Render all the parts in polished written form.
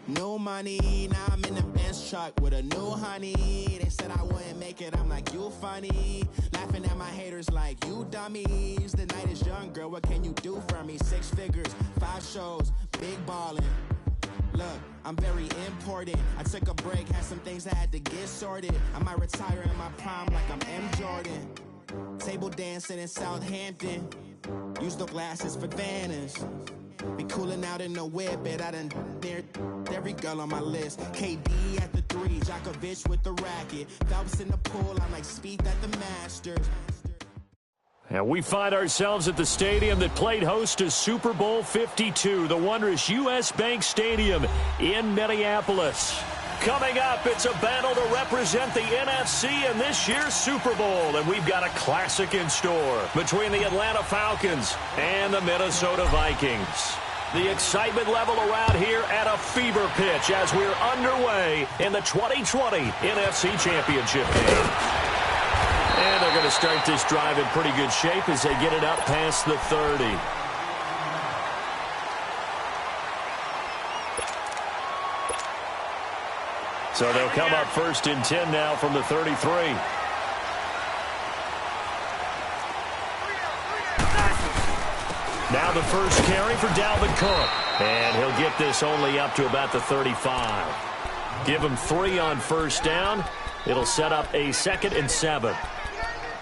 New money, now I'm in the Benz truck with a new honey. They said I wouldn't make it, I'm like, you funny. Laughing at my haters like, you dummies. The night is young, girl, what can you do for me? 6 figures, 5 shows, big ballin'. Look, I'm very important. I took a break, had some things I had to get sorted. I might retire in my prime like I'm M. Jordan. Table dancing in Southampton. Use the glasses for Vannas. Be cooling out in the whip, but I done near every girl on my list. KD at the 3, Djokovic with the racket. Phelps in the pool, I'm like Speed at the Masters. And we find ourselves at the stadium that played host to Super Bowl 52, the wondrous U.S. Bank Stadium in Minneapolis. Coming up, it's a battle to represent the NFC in this year's Super Bowl, and we've got a classic in store between the Atlanta Falcons and the Minnesota Vikings. The excitement level around here at a fever pitch as we're underway in the 2020 NFC Championship game. And they're going to start this drive in pretty good shape as they get it up past the 30. So they'll come up 1st and 10 now from the 33. Now the first carry for Dalvin Cook. And he'll get this only up to about the 35. Give him 3 on 1st down. It'll set up a 2nd and 7.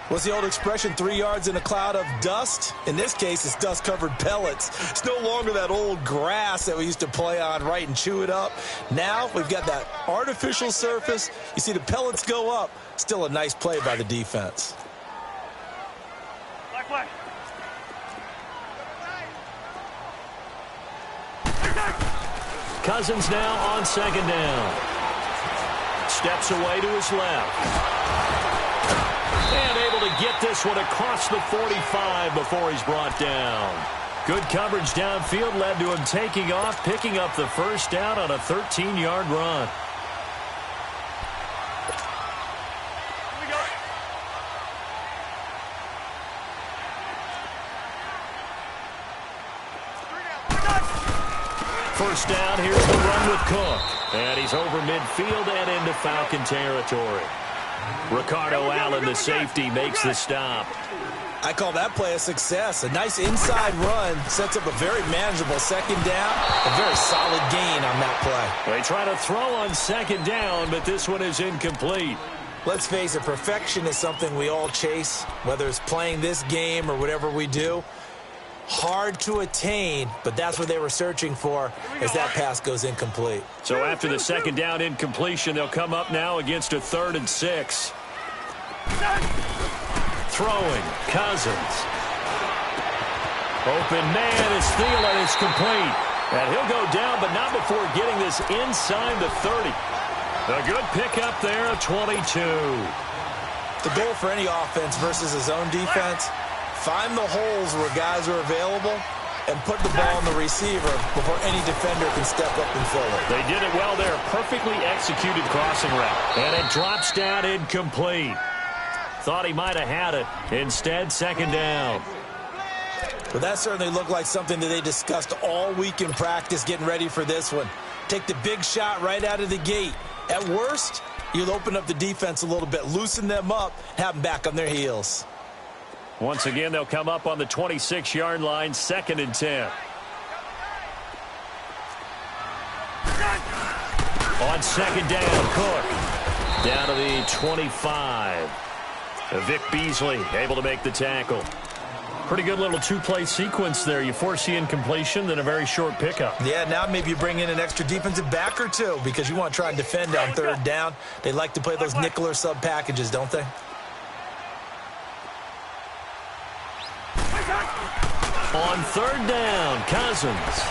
What's the old expression, 3 yards in a cloud of dust? In this case, it's dust-covered pellets. It's no longer that old grass that we used to play on, right, and chew it up. Now we've got that artificial surface. You see the pellets go up. Still a nice play by the defense. Cousins now on 2nd down. Steps away to his left. And able to get this one across the 45 before he's brought down. Good coverage downfield led to him taking off, picking up the 1st down on a 13-yard run. First down, here's the run with Cook. And he's over midfield and into Falcon territory. Ricardo Allen, the safety, makes the stop. I call that play a success. A nice inside run sets up a very manageable 2nd down. A very solid gain on that play. They try to throw on 2nd down, but this one is incomplete. Let's face it, perfection is something we all chase, whether it's playing this game or whatever we do. Hard to attain, but that's what they were searching for as that pass goes incomplete. So after the 2nd down incompletion, they'll come up now against a 3rd and 6. Throwing, Cousins. Open man is Thielen, it's complete. And he'll go down, but not before getting this inside the 30. A good pickup there, 22. The goal for any offense versus his own defense, find the holes where guys are available and put the ball on the receiver before any defender can step up and fill it. They did it well there. Perfectly executed crossing route. And it drops down incomplete. Thought he might have had it. Instead, 2nd down. But that certainly looked like something that they discussed all week in practice getting ready for this one. Take the big shot right out of the gate. At worst, you'll open up the defense a little bit, loosen them up, have them back on their heels. Once again, they'll come up on the 26-yard line, 2nd and 10. On 2nd down, Cook. Down to the 25. Vic Beasley able to make the tackle. Pretty good little 2-play sequence there. You force the incompletion, then a very short pickup. Yeah, now maybe you bring in an extra defensive back or 2 because you want to try and defend on 3rd down. They like to play those nickel or sub packages, don't they? On 3rd down, Cousins.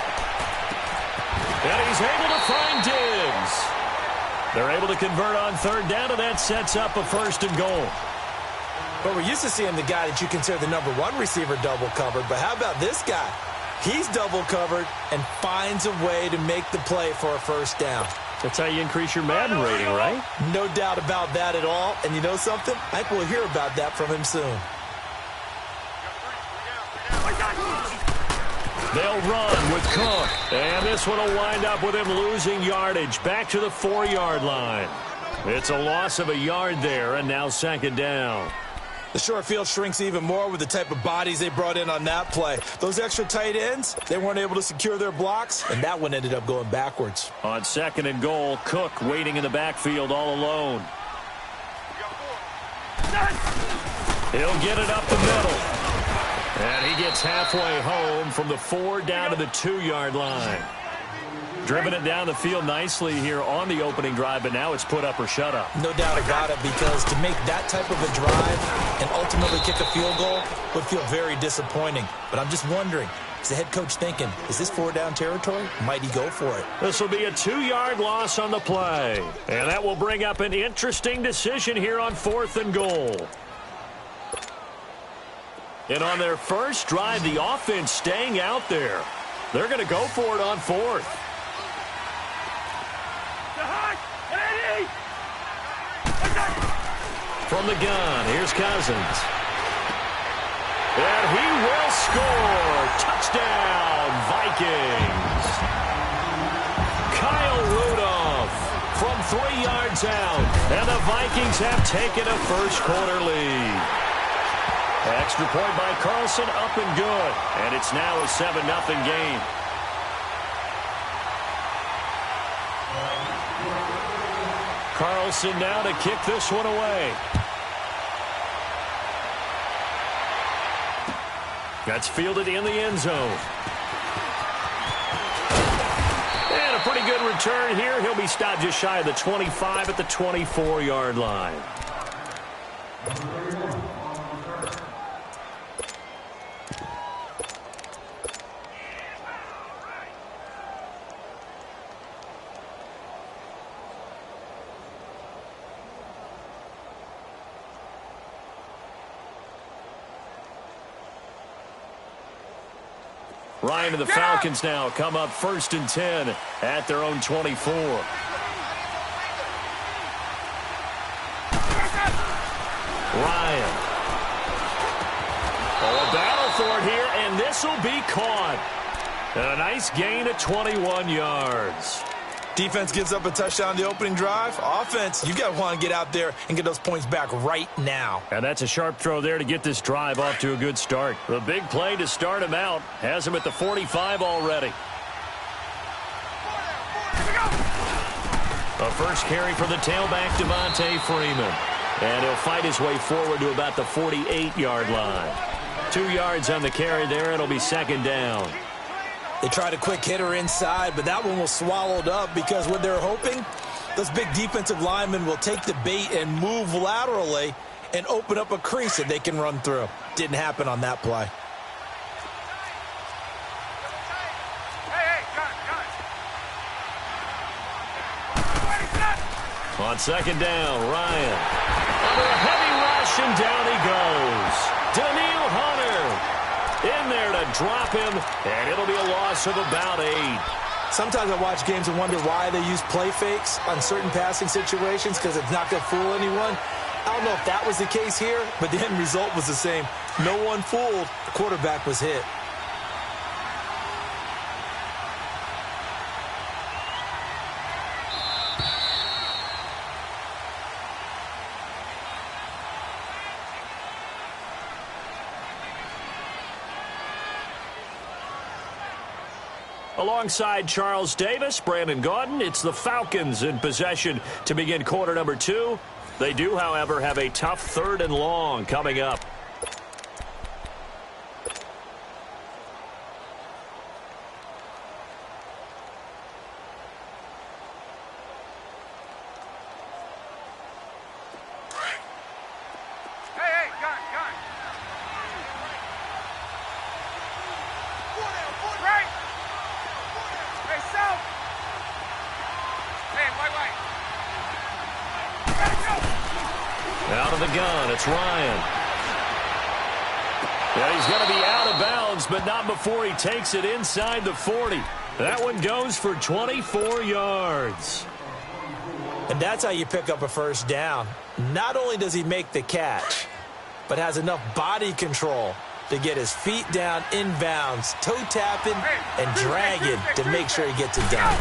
And he's able to find Diggs. They're able to convert on 3rd down, and that sets up a 1st and goal. But we're used to seeing the guy that you consider the #1 receiver double covered. But how about this guy? He's double covered and finds a way to make the play for a 1st down. That's how you increase your Madden rating, right? No doubt about that at all. And you know something? I think we'll hear about that from him soon. They'll run with Cook. And this one will wind up with him losing yardage. Back to the 4-yard line. It's a loss of a yard there, and now second down. The short field shrinks even more with the type of bodies they brought in on that play. Those extra tight ends, they weren't able to secure their blocks, and that one ended up going backwards. On second and goal, Cook waiting in the backfield all alone. He'll get it up the middle. And he gets halfway home from the 4 down to the 2-yard line. Driven it down the field nicely here on the opening drive, but now it's put up or shut up. No doubt about it, because to make that type of a drive and ultimately kick a field goal would feel very disappointing. But I'm just wondering, is the head coach thinking, is this 4-down territory? Might he go for it? This will be a 2-yard loss on the play. And that will bring up an interesting decision here on 4th and goal. And on their first drive, the offense staying out there. They're going to go for it on 4th. From the gun, here's Cousins. And he will score. Touchdown, Vikings. Kyle Rudolph from 3 yards out. And the Vikings have taken a first-quarter lead. Extra point by Carlson, up and good. And it's now a 7-0 game. Carlson now to kick this one away. That's fielded in the end zone. And a pretty good return here. He'll be stopped just shy of the 25 at the 24-yard line. Ryan and the Falcons now come up 1st and 10 at their own 24. Ryan. Oh, a battle for it here, and this will be caught. And a nice gain of 21 yards. Defense gives up a touchdown the opening drive. Offense, you got to want to get out there and get those points back right now. And that's a sharp throw there to get this drive off to a good start. The big play to start him out has him at the 45 already. A first carry for the tailback, Devontae Freeman. And he'll fight his way forward to about the 48-yard line. 2 yards on the carry there. It'll be second down. They tried a quick hitter inside, but that one was swallowed up because what they're hoping, those big defensive linemen will take the bait and move laterally and open up a crease that they can run through. Didn't happen on that play. On second down, Ryan. Under a heavy rush, and down he goes. Daniil Hunter in there to drop him, and it'll be a loss of about 8. Sometimes I watch games and wonder why they use play fakes on certain passing situations, because it's not going to fool anyone. I don't know if that was the case here, but the end result was the same. No one fooled. The quarterback was hit. Alongside Charles Davis, Brandon Gaudin, it's the Falcons in possession to begin quarter number 2. They do, however, have a tough 3rd and long coming up. Out of the gun, it's Ryan. Yeah, he's going to be out of bounds, but not before he takes it inside the 40. That one goes for 24 yards. And that's how you pick up a first down. Not only does he make the catch, but has enough body control to get his feet down inbounds, toe tapping and dragging to make sure he gets it done.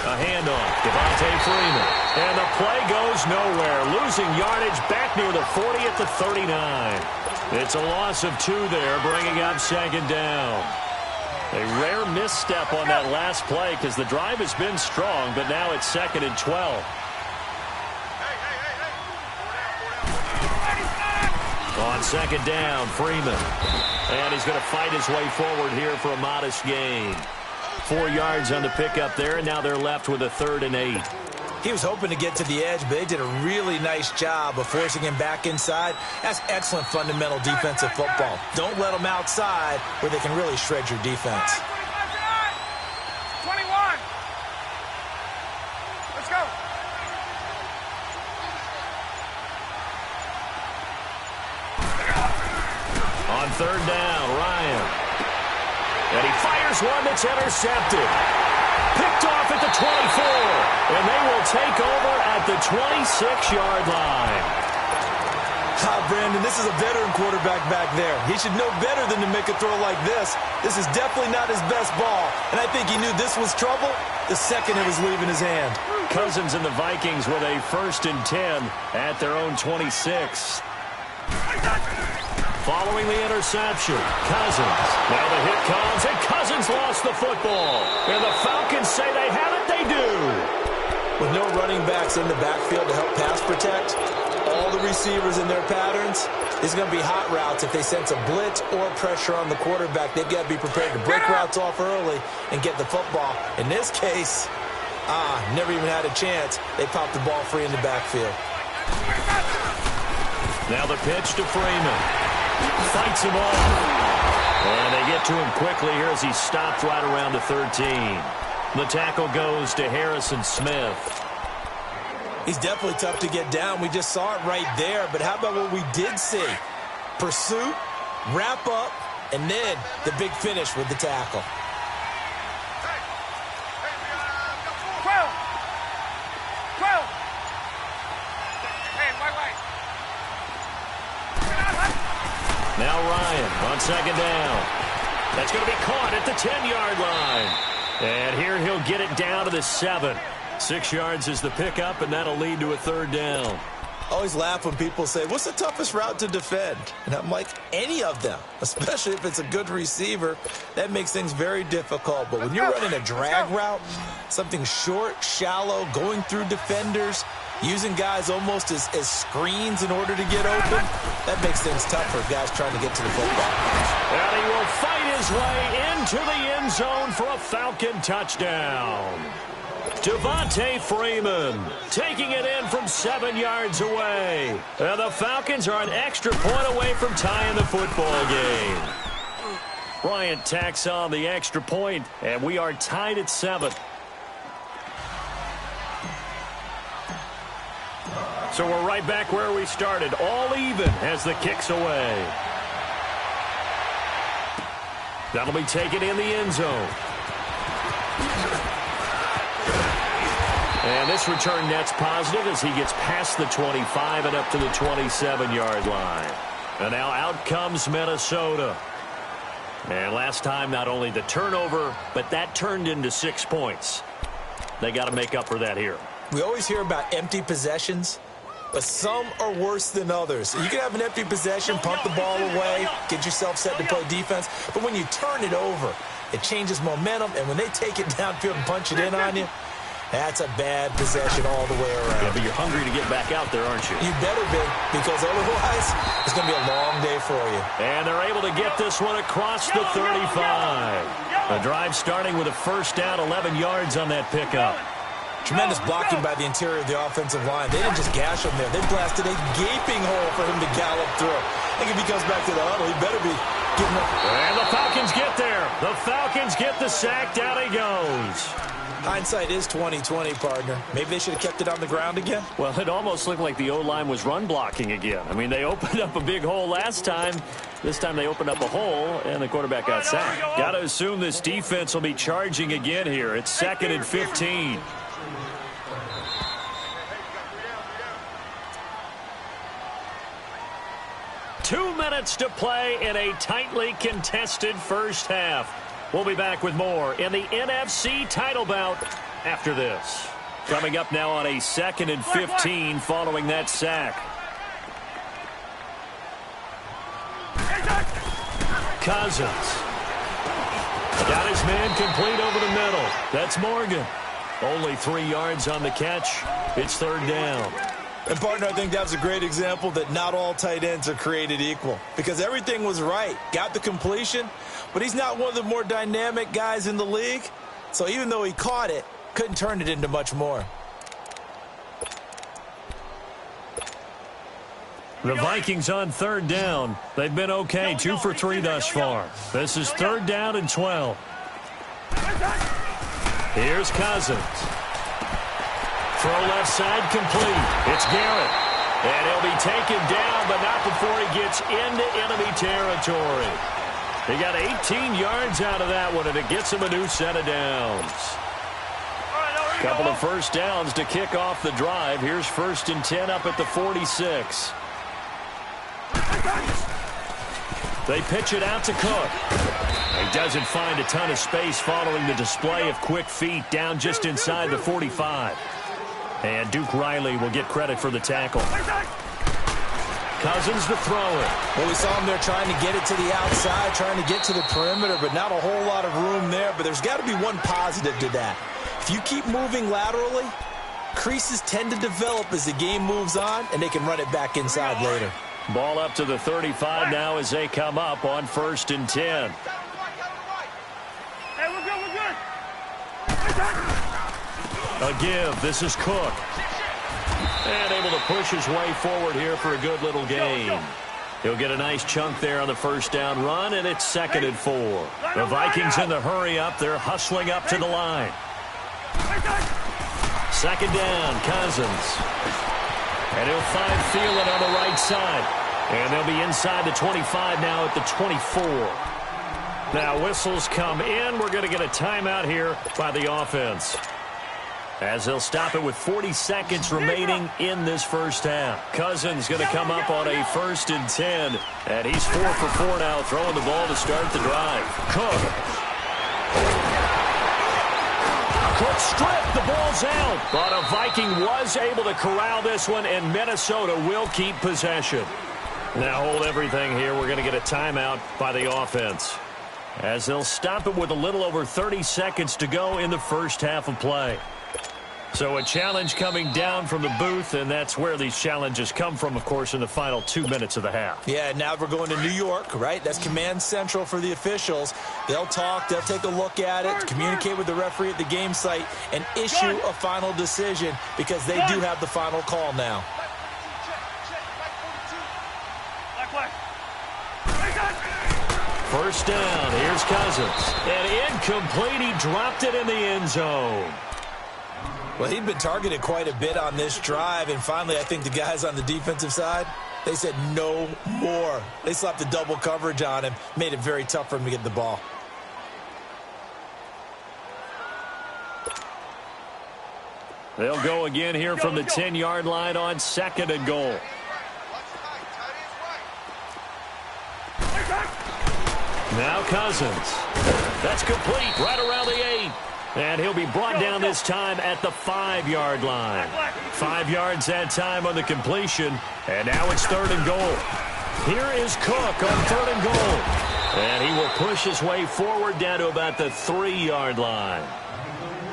A handoff, Devontae Freeman. And the play goes nowhere. Losing yardage back near the 40 at the 39. It's a loss of 2 there, bringing up second down. A rare misstep on that last play because the drive has been strong, but now it's 2nd and 12. On second down, Freeman. And he's going to fight his way forward here for a modest gain. 4 yards on the pickup there, and now they're left with a 3rd and 8. He was hoping to get to the edge, but they did a really nice job of forcing him back inside. That's excellent fundamental defensive football. Don't let them outside where they can really shred your defense. 21. Let's go. On 3rd down, Ryan. And he fires one that's intercepted. Picked off at the 24. And they will take over at the 26-yard line. Brandon, this is a veteran quarterback back there. He should know better than to make a throw like this. This is definitely not his best ball. And I think he knew this was trouble the second it was leaving his hand. Cousins and the Vikings with a 1st and 10 at their own 26. Following the interception, Cousins. Now the hit comes, and Cousins lost the football. And the Falcons say they have it, they do. With no running backs in the backfield to help pass protect, all the receivers in their patterns, it's going to be hot routes if they sense a blitz or pressure on the quarterback. They've got to be prepared to break routes off early and get the football. In this case, never even had a chance. They popped the ball free in the backfield. Now the pitch to Freeman. Fights him off. And they get to him quickly here as he stopped right around the 13. The tackle goes to Harrison Smith. He's definitely tough to get down. We just saw it right there. But how about what we did see? Pursuit, wrap up, and then the big finish with the tackle. Now Ryan on second down. That's going to be caught at the 10-yard line. And here he'll get it down to the 7. 6 yards is the pickup, and that'll lead to a 3rd down. I always laugh when people say, what's the toughest route to defend? And I'm like, any of them, especially if it's a good receiver. That makes things very difficult. But when you're running a drag route, something short, shallow, going through defenders, using guys almost as screens in order to get open, that makes things tough for guys trying to get to the football. And he will fight his way into the end zone for a Falcon touchdown. Devontae Freeman taking it in from 7 yards away. And the Falcons are an extra point away from tying the football game. Bryant tacks on the extra point, and we are tied at 7. So we're right back where we started, all even as the kick's away. That'll be taken in the end zone. And this return net's positive as he gets past the 25 and up to the 27-yard line. And now out comes Minnesota. And last time, not only the turnover, but that turned into 6 points. They got to make up for that here. We always hear about empty possessions, but some are worse than others. You can have an empty possession, pump the ball away, get yourself set to play defense, but when you turn it over, it changes momentum, and when they take it downfield and punch it in on you, that's a bad possession all the way around. Yeah, but you're hungry to get back out there, aren't you? You better be, because otherwise it's going to be a long day for you. And they're able to get this one across the 35. A drive starting with a first down, 11 yards on that pickup. Tremendous blocking by the interior of the offensive line. They didn't just gash him there. They blasted a gaping hole for him to gallop through. I think if he comes back to the huddle, he better be getting up. And the Falcons get there. The Falcons get the sack. Down he goes. Hindsight is 20/20, partner. Maybe they should have kept it on the ground again. Well, it almost looked like the O-line was run blocking again. I mean, they opened up a big hole last time. This time they opened up a hole, and the quarterback got sacked. Got to assume this defense will be charging again here. It's 2nd and 15. 2 minutes to play in a tightly contested first half. We'll be back with more in the NFC title bout after this. Coming up now on a 2nd and 15 following that sack. Cousins. Got his man complete over the middle. That's Morgan. Only 3 yards on the catch. It's 3rd down. And, partner, I think that was a great example that not all tight ends are created equal. Because everything was right. Got the completion, but he's not one of the more dynamic guys in the league. So even though he caught it, couldn't turn it into much more. The Vikings on 3rd down. They've been okay, 2 for 3 thus far. This is 3rd down and 12. Here's Cousins. Throw left side complete. It's Garrett. And he'll be taken down, but not before he gets into enemy territory. He got 18 yards out of that one, and it gets him a new set of downs. Couple of first downs to kick off the drive. Here's 1st and 10 up at the 46. They pitch it out to Cook. He doesn't find a ton of space following the display of quick feet down just inside the 45. And Duke Riley will get credit for the tackle. Cousins the thrower. Well, we saw him there trying to get it to the outside, trying to get to the perimeter, but not a whole lot of room there. But there's got to be one positive to that. If you keep moving laterally, creases tend to develop as the game moves on, and they can run it back inside later. Ball up to the 35 now as they come up on 1st and 10. Hey, we're good. A give. This is Cook. And able to push his way forward here for a good little gain. He'll get a nice chunk there on the first down run, and it's 2nd and 4. The Vikings in the hurry up. They're hustling up to the line. 2nd down, Cousins. And he'll find Thielen on the right side. And they'll be inside the 25 now at the 24. Now whistles come in. We're going to get a timeout here by the offense, as they'll stop it with 40 seconds remaining in this first half. Cousins going to come up on a 1st and 10. And he's 4 for 4 now, throwing the ball to start the drive. Cook stripped. The ball's out. But a Viking was able to corral this one, and Minnesota will keep possession. Now hold everything here. We're going to get a timeout by the offense, as they'll stop it with a little over 30 seconds to go in the first half of play. So a challenge coming down from the booth, and that's where these challenges come from, of course, in the final 2 minutes of the half. Yeah, now we're going to New York, right? That's command central for the officials. They'll talk, they'll take a look at it, communicate with the referee at the game site, and issue a final decision, because they do have the final call now. First down, here's Cousins. And incomplete, he dropped it in the end zone. Well, he'd been targeted quite a bit on this drive, and finally I think the guys on the defensive side, they said no more. They slapped the double coverage on him, made it very tough for him to get the ball. They'll go again here from the 10-yard line on 2nd and goal. Now Cousins. That's complete right around the 8. And he'll be brought down this time at the 5-yard line. 5 yards that time on the completion. And now it's 3rd and goal. Here is Cook on 3rd and goal. And he will push his way forward down to about the 3-yard line.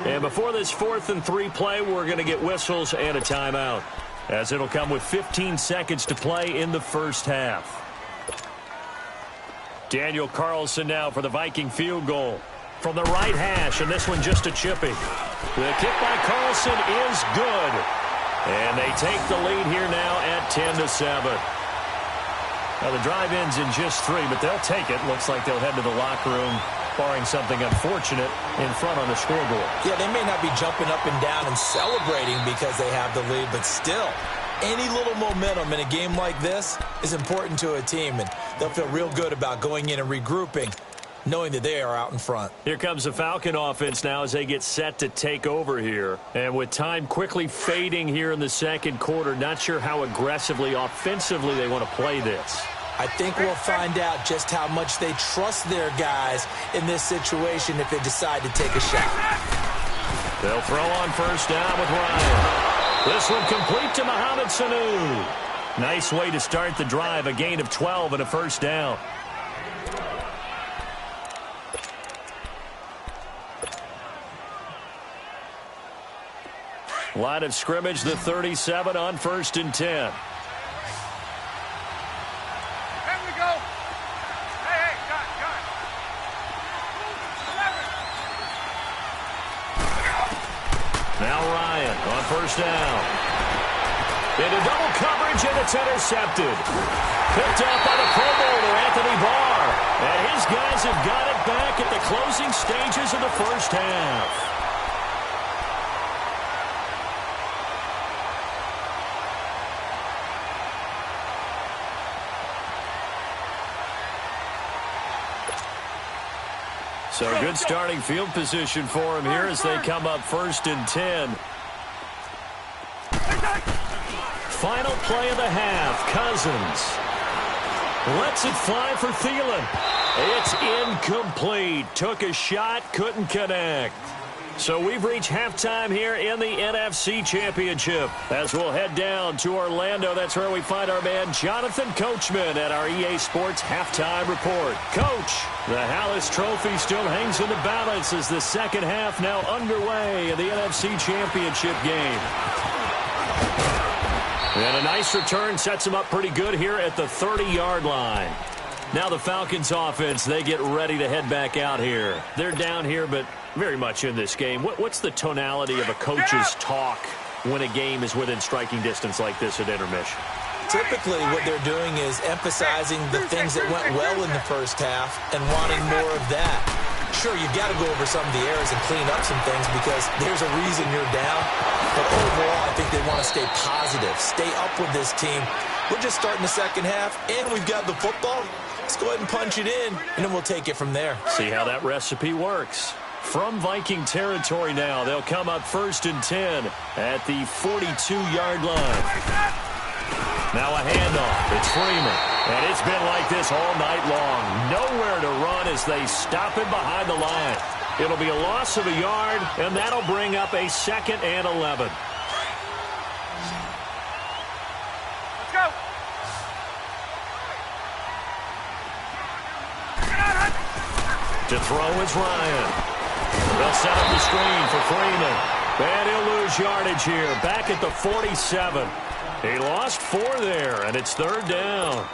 And before this 4th and 3 play, we're going to get whistles and a timeout, as it'll come with 15 seconds to play in the first half. Daniel Carlson now for the Viking field goal from the right hash, and this one just a chippy. The kick by Carlson is good, and they take the lead here now at 10-7. Now the drive ends in just 3, but they'll take it. Looks like they'll head to the locker room, barring something unfortunate in front on the scoreboard. Yeah, they may not be jumping up and down and celebrating because they have the lead, but still, any little momentum in a game like this is important to a team, and they'll feel real good about going in and regrouping, knowing that they are out in front. Here comes the Falcon offense now as they get set to take over here. And with time quickly fading here in the second quarter, not sure how aggressively, offensively they want to play this. I think we'll find out just how much they trust their guys in this situation if they decide to take a shot. They'll throw on first down with Ryan. This one complete to Mohamed Sanu. Nice way to start the drive, a gain of 12 and a first down. Line of scrimmage, the 37 on 1st and 10. Here we go. Hey, got. Now Ryan on first down. Into double coverage, and it's intercepted. Picked up by the Pro Bowler, Anthony Barr. And his guys have got it back at the closing stages of the first half. So good starting field position for him here as they come up 1st and 10. Final play of the half. Cousins lets it fly for Thielen. It's incomplete. Took a shot, couldn't connect. So we've reached halftime here in the NFC Championship. As we'll head down to Orlando, that's where we find our man Jonathan Coachman at our EA Sports Halftime Report. Coach, the Hallis Trophy still hangs in the balance as the second half now underway in the NFC Championship game. And a nice return sets them up pretty good here at the 30-yard line. Now the Falcons offense, they get ready to head back out here. They're down here, but very much in this game. What's the tonality of a coach's talk when a game is within striking distance like this at intermission? Typically, what they're doing is emphasizing the things that went well in the first half and wanting more of that. Sure, you've got to go over some of the errors and clean up some things because there's a reason you're down. But overall, I think they want to stay positive, stay up with this team. We're just starting the second half, and we've got the football. Let's go ahead and punch it in, and then we'll take it from there. See how that recipe works. From Viking territory now, they'll come up 1st and 10 at the 42-yard line. Now a handoff. It's Freeman. And it's been like this all night long. Nowhere to run as they stop him behind the line. It'll be a loss of a yard, and that'll bring up a 2nd and 11. Let's go. To throw is Ryan. They'll set up the screen for Freeman. And he'll lose yardage here. Back at the 47. He lost 4 there, and it's 3rd down.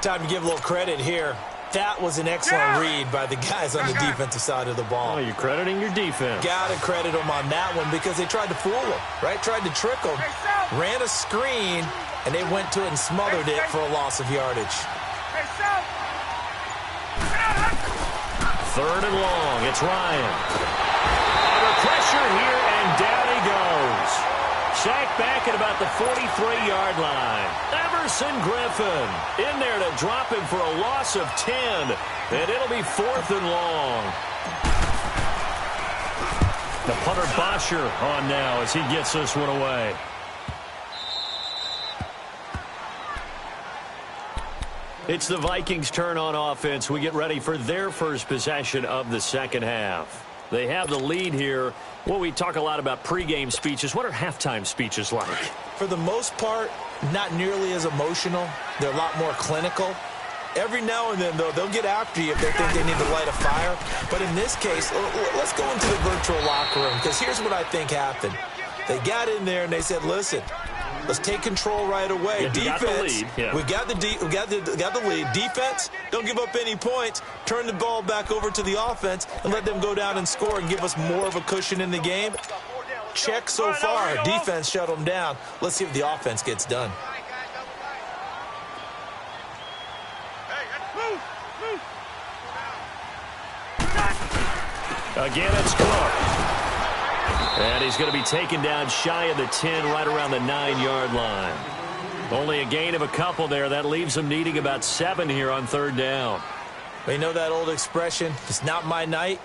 Time to give a little credit here. That was an excellent read by the guys on the defensive side of the ball. Oh, you're crediting your defense. Got to credit them on that one because they tried to fool them, right? Tried to trick them. Ran a screen, and they went to it and smothered it for a loss of yardage. 3rd and long. It's Ryan. Under pressure here, and down he goes. Sacked back at about the 43-yard line. Everson Griffin in there to drop him for a loss of 10. And it'll be 4th and long. The punter Bosher on now as he gets this one away. It's the Vikings' turn on offense. We get ready for their first possession of the second half. They have the lead here. Well, we talk a lot about pregame speeches. What are halftime speeches like? For the most part, not nearly as emotional. They're a lot more clinical. Every now and then, though, they'll get after you if they think they need to light a fire. But in this case, let's go into the virtual locker room because here's what I think happened. They got in there and they said, listen, let's take control right away. Defense, we got the lead. Defense, don't give up any points. Turn the ball back over to the offense and let them go down and score and give us more of a cushion in the game. Check so far. Defense shut them down. Let's see if the offense gets done. Again, it's Cook. And he's going to be taken down shy of the 10, right around the 9-yard line. Only a gain of a couple there. That leaves them needing about 7 here on 3rd down. You know that old expression, it's not my night?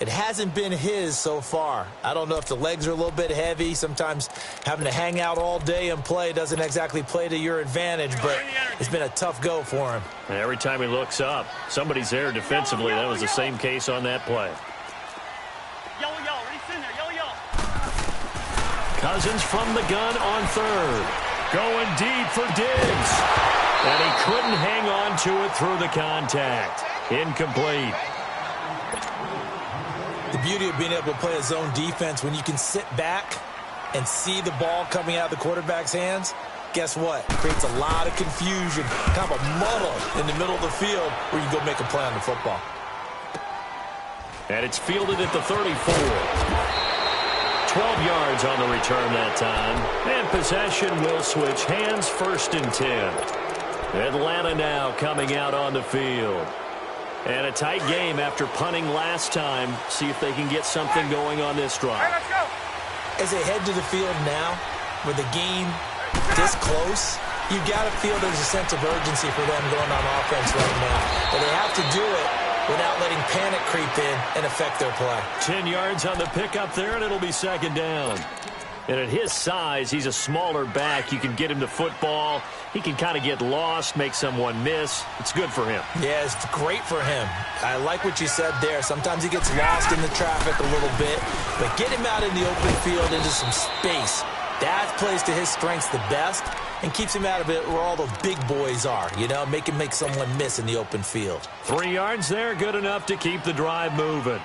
It hasn't been his so far. I don't know if the legs are a little bit heavy. Sometimes having to hang out all day and play doesn't exactly play to your advantage, but it's been a tough go for him. And every time he looks up, somebody's there defensively. That was the same case on that play. Cousins from the gun on third. Going deep for Diggs. And he couldn't hang on to it through the contact. Incomplete. The beauty of being able to play a zone defense, when you can sit back and see the ball coming out of the quarterback's hands, guess what? It creates a lot of confusion, kind of a muddle in the middle of the field where you go make a play on the football. And it's fielded at the 34. 12 yards on the return that time. And possession will switch hands, 1st and 10. Atlanta now coming out on the field. And a tight game after punting last time. See if they can get something going on this drive. Hey, let's go. As they head to the field now, with the game this close, you got to feel there's a sense of urgency for them going on offense right now. But they have to do it without letting panic creep in and affect their play. 10 yards on the pickup there, and it'll be 2nd down. And at his size, he's a smaller back. You can get him to football. He can kind of get lost, make someone miss. It's good for him. Yeah, it's great for him. I like what you said there. Sometimes he gets lost in the traffic a little bit, but get him out in the open field into some space. That plays to his strengths the best and keeps him out of it where all the big boys are, you know, make someone miss in the open field. 3 yards there, good enough to keep the drive moving.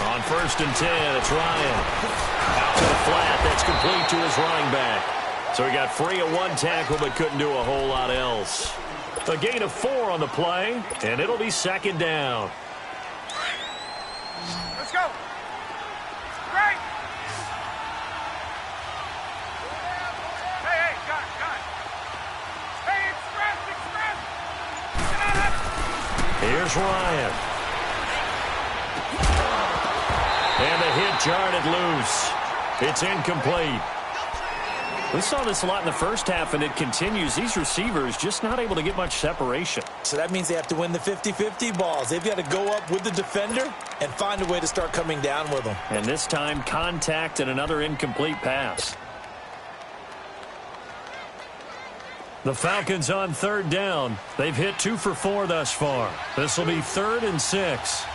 On 1st and 10, it's Ryan. Out to the flat, that's complete to his running back. So he got free of 1 tackle but couldn't do a whole lot else. A gain of 4 on the play, and it'll be 2nd down. Let's go. Great. Hey, got it. Hey, express. Get out of it. Here's Ryan. And the hit jarred loose. It's incomplete. We saw this a lot in the first half, and it continues. These receivers just not able to get much separation. So that means they have to win the 50-50 balls. They've got to go up with the defender and find a way to start coming down with them. And this time, contact and another incomplete pass. The Falcons on 3rd down. They've hit 2 for 4 thus far. This will be 3rd and 6.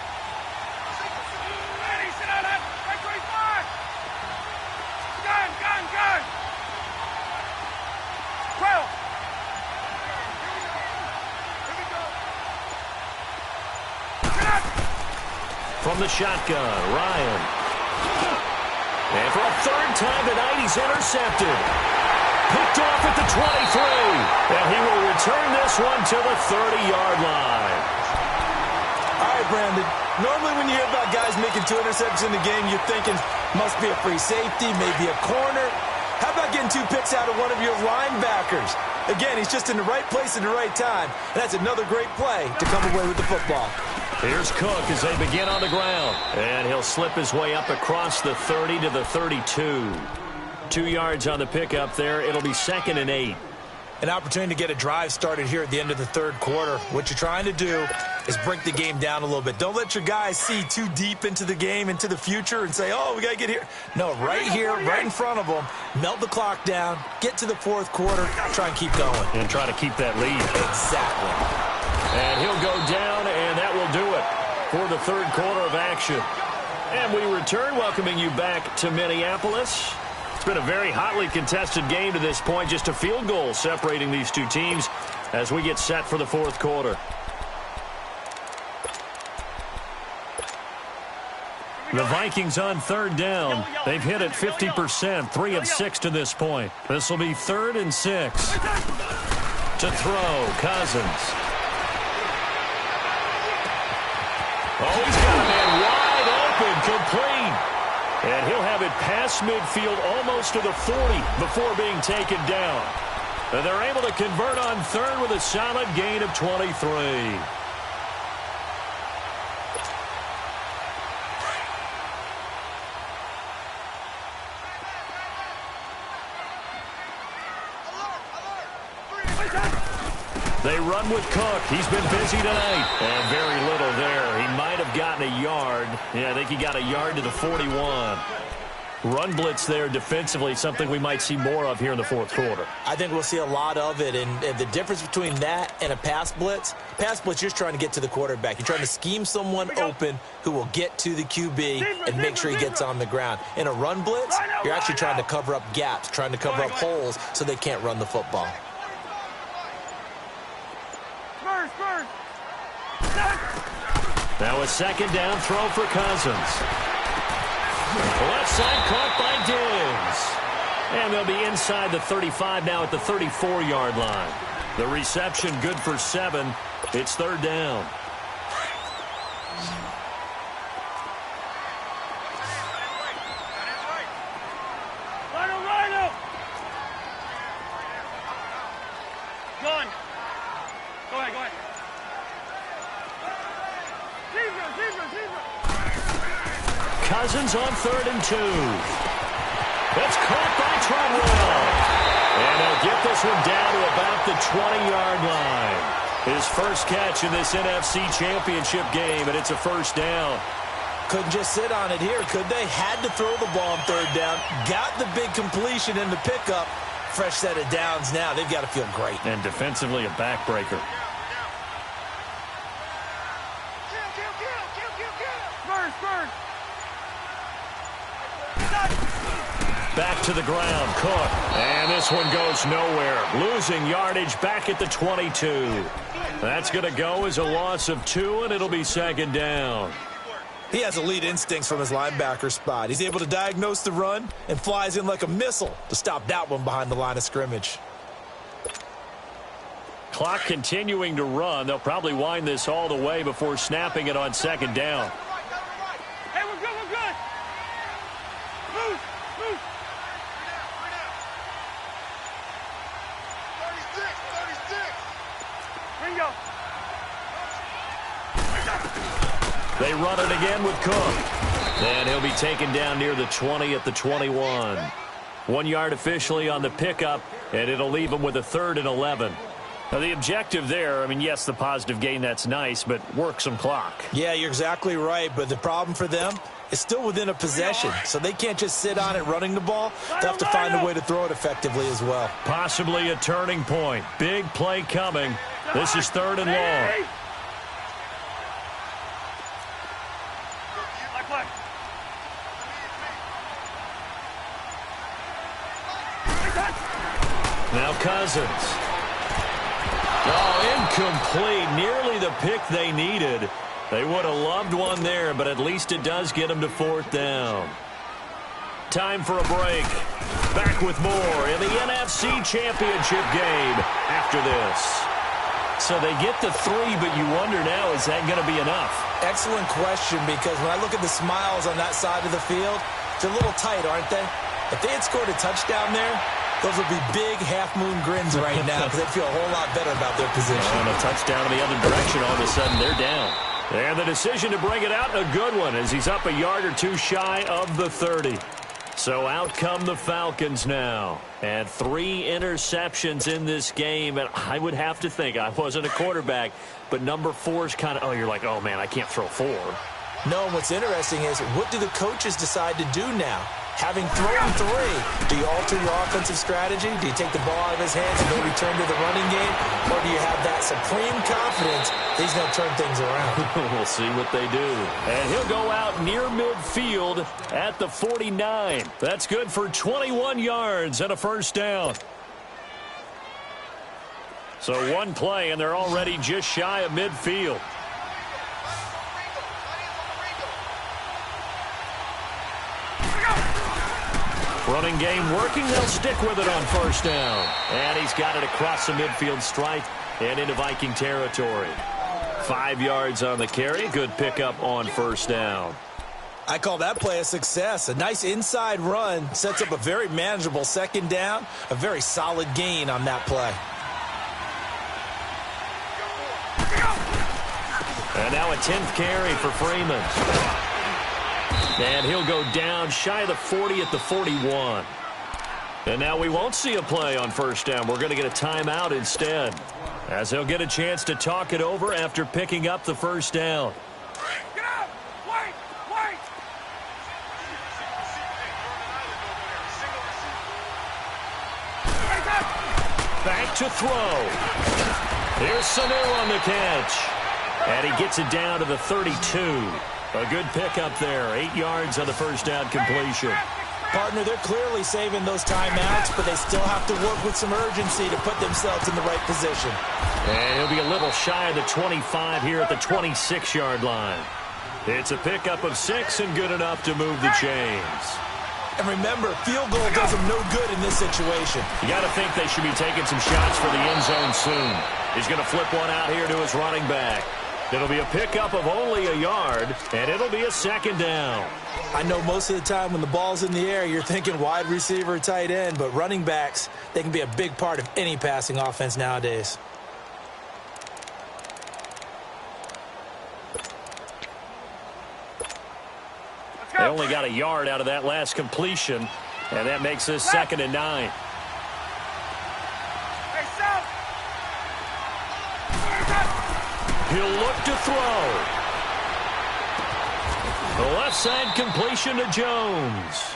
From the shotgun, Ryan. And for a 3rd time tonight, he's intercepted. Picked off at the 23. And he will return this one to the 30-yard line. All right, Brandon. Normally when you hear about guys making 2 interceptions in the game, you're thinking must be a free safety, maybe a corner. How about getting 2 picks out of one of your linebackers? Again, he's just in the right place at the right time. And that's another great play to come away with the football. Here's Cook as they begin on the ground. And he'll slip his way up across the 30 to the 32. 2 yards on the pickup there. It'll be 2nd and 8. An opportunity to get a drive started here at the end of the 3rd quarter. What you're trying to do is break the game down a little bit. Don't let your guys see too deep into the game, into the future, and say, oh, we got to get here. No, right here, right in front of them, melt the clock down, get to the 4th quarter, try and keep going. And try to keep that lead. Exactly. And he'll go down, and that will do it for the 3rd quarter of action. And we return, welcoming you back to Minneapolis. It's been a very hotly contested game to this point. Just a field goal separating these 2 teams as we get set for the 4th quarter. The Vikings on 3rd down. They've hit it 50%, 3 of 6 to this point. This will be 3rd and 6. To throw, Cousins. Oh, he's got a man wide open, complete. And he'll have it past midfield almost to the 40 before being taken down. And they're able to convert on 3rd with a solid gain of 23. They run with Cook. He's been busy tonight. And very little there. He might have gotten a yard. Yeah, I think he got a yard to the 41. Run blitz there defensively, something we might see more of here in the fourth quarter. I think we'll see a lot of it, and the difference between that and a pass blitz, you're just trying to get to the quarterback. You're trying to scheme someone open who will get to the QB and make sure he gets on the ground. In a run blitz, you're actually trying to cover up gaps, trying to cover up holes so they can't run the football. Now a second down throw for Cousins. Left side caught by Diggs. And they'll be inside the 35 now at the 34-yard line. The reception good for 7. It's third down. Cousins on 3rd and 2. That's caught by Treadwell. And they'll get this one down to about the 20-yard line. His first catch in this NFC Championship game, and it's a first down. Couldn't just sit on it here, could they? Had to throw the ball on 3rd down. Got the big completion in the pickup. Fresh set of downs now. They've got to feel great. And defensively, a backbreaker. Back to the ground, Cook. And this one goes nowhere. Losing yardage back at the 22. That's going to go as a loss of 2, and it'll be second down. He has elite instincts from his linebacker spot. He's able to diagnose the run and flies in like a missile to stop that one behind the line of scrimmage. Clock continuing to run. They'll probably wind this all the way before snapping it on second down. Hey, we're good, we're good. Move, move. 36. Bingo. They run it again with Cook. And he'll be taken down near the 20 at the 21. 1 yard officially on the pickup, and it'll leave him with a 3rd and 11. Now, the objective there, I mean, yes, the positive gain, that's nice, but work some clock. Yeah, you're exactly right, but the problem for them is still within a possession, so they can't just sit on it running the ball. They'll have to find a way to throw it effectively as well. Possibly a turning point. Big play coming. This is 3rd and long. Now Cousins. Oh, incomplete. Nearly the pick they needed. They would have loved one there, but at least it does get them to 4th down. Time for a break. Back with more in the NFC Championship game after this. So they get the 3, but you wonder now, is that going to be enough? Excellent question, because when I look at the smiles on that side of the field, they're a little tight, aren't they? If they had scored a touchdown there, those would be big half-moon grins right now because they'd feel a whole lot better about their position. And a touchdown in the other direction, all of a sudden they're down. And the decision to bring it out, a good one, as he's up a yard or 2 shy of the 30. So out come the Falcons now. And 3 interceptions in this game. And I would have to think, I wasn't a quarterback, but number 4 is kind of, oh, you're like, oh, man, I can't throw 4. No, and what's interesting is, what do the coaches decide to do now? Having thrown 3, do you alter your offensive strategy? Do you take the ball out of his hands and maybe return to the running game? Or do you have that supreme confidence that he's going to turn things around? We'll see what they do. And he'll go out near midfield at the 49. That's good for 21 yards and a first down. So 1 play, and they're already just shy of midfield. Running game working. They'll stick with it on first down. And he's got it across the midfield stripe and into Viking territory. 5 yards on the carry. Good pickup on first down. I call that play a success. A nice inside run sets up a very manageable second down. A very solid gain on that play. And now a 10th carry for Freeman. And he'll go down shy of the 40 at the 41. And now we won't see a play on first down. We're going to get a timeout instead, as they'll get a chance to talk it over after picking up the first down. Get up! Wait! Wait! Back to throw. Here's Sanu on the catch. And he gets it down to the 32. A good pickup there. 8 yards on the first down completion. Partner, they're clearly saving those timeouts, but they still have to work with some urgency to put themselves in the right position. And he'll be a little shy of the 25 here at the 26-yard line. It's a pickup of 6 and good enough to move the chains. And remember, field goal does them no good in this situation. You got to think they should be taking some shots for the end zone soon. He's going to flip one out here to his running back. It'll be a pickup of only a yard, and it'll be a second down. I know most of the time when the ball's in the air, you're thinking wide receiver, tight end, but running backs, they can be a big part of any passing offense nowadays. They only got a yard out of that last completion, and that makes this 2nd and 9. Hey, South! He'll look to throw. The left side completion to Jones.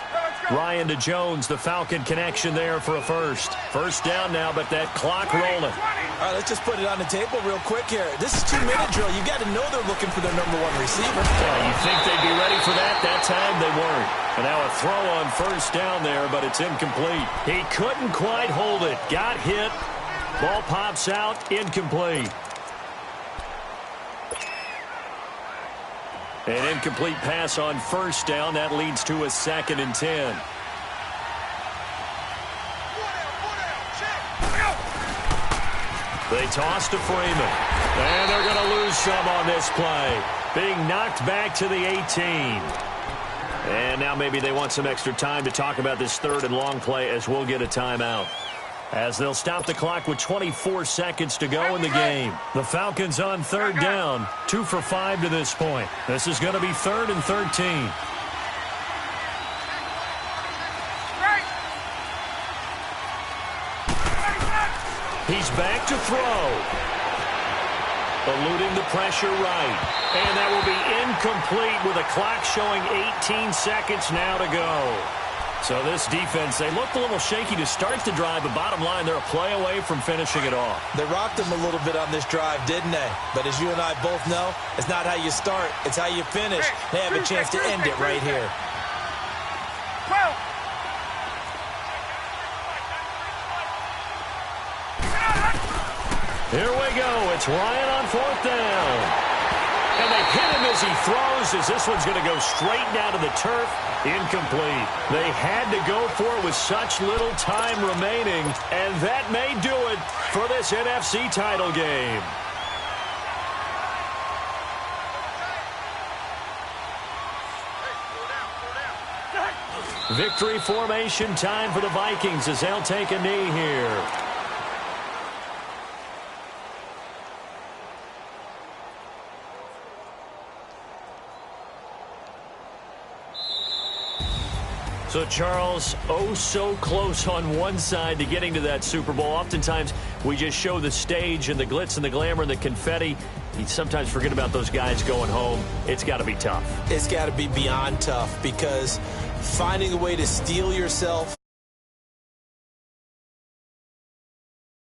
Ryan to Jones, the Falcon connection there for a first. First down now, but that clock rolling. All right, let's just put it on the table real quick here. This is 2-minute drill. You got to know they're looking for their number 1 receiver. Yeah, you think they'd be ready for that? That time they weren't. And now a throw on first down there, but it's incomplete. He couldn't quite hold it. Got hit. Ball pops out, incomplete. An incomplete pass on first down. That leads to a 2nd and 10. They toss to Freeman. And they're going to lose some on this play. Being knocked back to the 18. And now maybe they want some extra time to talk about this 3rd and long play, as we'll get a timeout, as they'll stop the clock with 24 seconds to go in the game. The Falcons on 3rd down, 2 for 5 to this point. This is going to be 3rd and 13. He's back to throw. Eluding the pressure right. And that will be incomplete with a clock showing 18 seconds now to go. So this defense, they looked a little shaky to start the drive, but bottom line, they're a play away from finishing it off. They rocked them a little bit on this drive, didn't they? But as you and I both know, it's not how you start, it's how you finish. They have a chance to end it right here. Here we go. It's Ryan on 4th down. And they hit him as he throws, as this one's going to go straight down to the turf. Incomplete. They had to go for it with such little time remaining, and that may do it for this NFC title game. Victory formation time for the Vikings as they'll take a knee here. So, Charles, oh so close on one side to getting to that Super Bowl. Oftentimes, we just show the stage and the glitz and the glamour and the confetti. You sometimes forget about those guys going home. It's got to be tough. It's got to be beyond tough, because finding a way to steel yourself